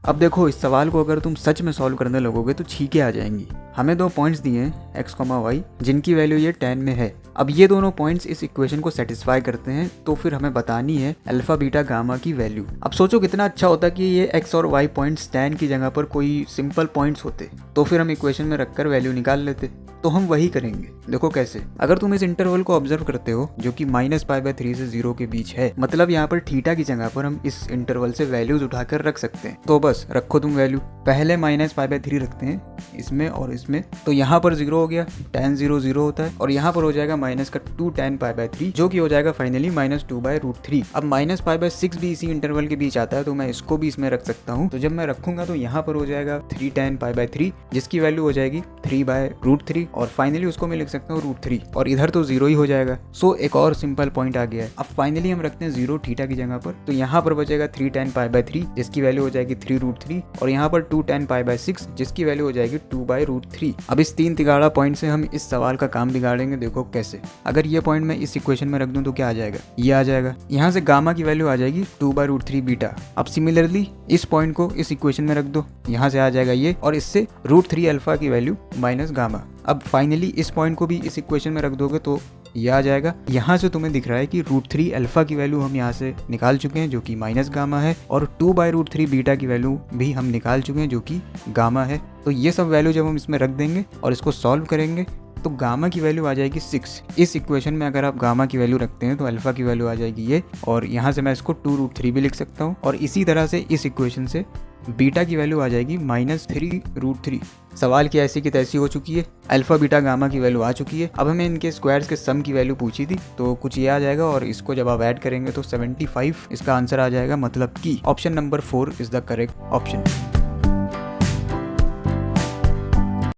अब देखो, इस सवाल को अगर तुम सच में सॉल्व करने लगोगे तो छींके आ जाएंगी। हमें 2 पॉइंट्स दिए हैं x, y, जिनकी वैल्यू ये 10 में है। अब ये दोनों पॉइंट्स इस इक्वेशन को सेटिस्फाई करते हैं, तो फिर हमें बतानी है अल्फा बीटा गामा की वैल्यू। अब सोचो कितना अच्छा होता कि ये x और y पॉइंट्स tan की जगह पर कोई सिंपल पॉइंट्स होते, तो फिर हम इक्वेशन में रखकर वैल्यू निकाल लेते। तो हम वही करेंगे। देखो कैसे। अगर तुम इस इंटरवल को ऑब्जर्व करते हो जो कि -π/3 से 0 के बीच है, मतलब यहाँ पर थीटा की जगह पर हम इस इंटरवल से वैल्यूज उठाकर रख सकते हैं। तो बस रखो तुम वैल्यू। पहले -π/3 रखते हैं इसमें और इसमें, तो यहाँ पर 0 हो गया, tan 0 0 होता है, और यहाँ पर हो जाएगा माइनस का 2 tan π/3 जो कि हो जाएगा फाइनली -2/√3। अब -π/6 भी इसी इंटरवल के बीच आता है, तो मैं इसको भी इसमें रख सकता हूँ। तो जब मैं रखूंगा तो यहाँ पर हो जाएगा 3 tan π/3 जिसकी वैल्यू हो जाएगी 3/√3, और फाइनली उसको मैं लिख सकता हूँ √3, और इधर तो 0 ही हो जाएगा। सो एक और सिंपल पॉइंट आ गया है। अब फाइनली हम रखते हैं 0 थीटा की जगह पर, तो यहाँ पर बचेगा 3 tan π/3 जिसकी वैल्यू हो जाएगी 3√3, और यहाँ पर 2 tan π/6 जिसकी वैल्यू हो जाएगी 2/√3। अब इस 3 तिगाड़ा पॉइंट से हम इस सवाल का काम बिगाड़ेंगे। देखो कैसे। अगर ये पॉइंट मैं इस इक्वेशन में रख दूं तो क्या आ जाएगा, ये आ जाएगा। यहाँ से गामा की वैल्यू आ जाएगी 2/√3 बीटा। अब सिमिलरली इस पॉइंट को इस इक्वेशन में रख दो, यहाँ से आ जाएगा ये, और इससे √3 अल्फा की वैल्यू माइनस गामा। अब फाइनली इस पॉइंट को भी इस इक्वेशन में रख दोगे तो ये आ जाएगा। यहाँ से तुम्हें दिख रहा है कि √3 अल्फा की वैल्यू हम यहाँ से निकाल चुके हैं जो कि माइनस गामा है, और 2/√3 बीटा की वैल्यू भी हम निकाल चुके हैं जो कि गामा है। तो ये सब वैल्यू जब हम इसमें रख देंगे और इसको सॉल्व करेंगे तो गामा की वैल्यू आ जाएगी 6। इस इक्वेशन में अगर आप गामा की वैल्यू रखते हैं तो अल्फा की वैल्यू आ जाएगी ये, और यहाँ से मैं इसको 2√3 भी लिख सकता हूँ। और इसी तरह से इस इक्वेशन से बीटा की वैल्यू आ जाएगी -3√3। सवाल की ऐसी की तैसी हो चुकी है, अल्फा बीटा गामा की वैल्यू आ चुकी है। अब हमें इनके स्क्वायर्स के सम की वैल्यू पूछी थी, तो कुछ ये आ जाएगा, और इसको जब आप ऐड करेंगे तो 75 इसका आंसर आ जाएगा। मतलब कि option number 4 is the correct option.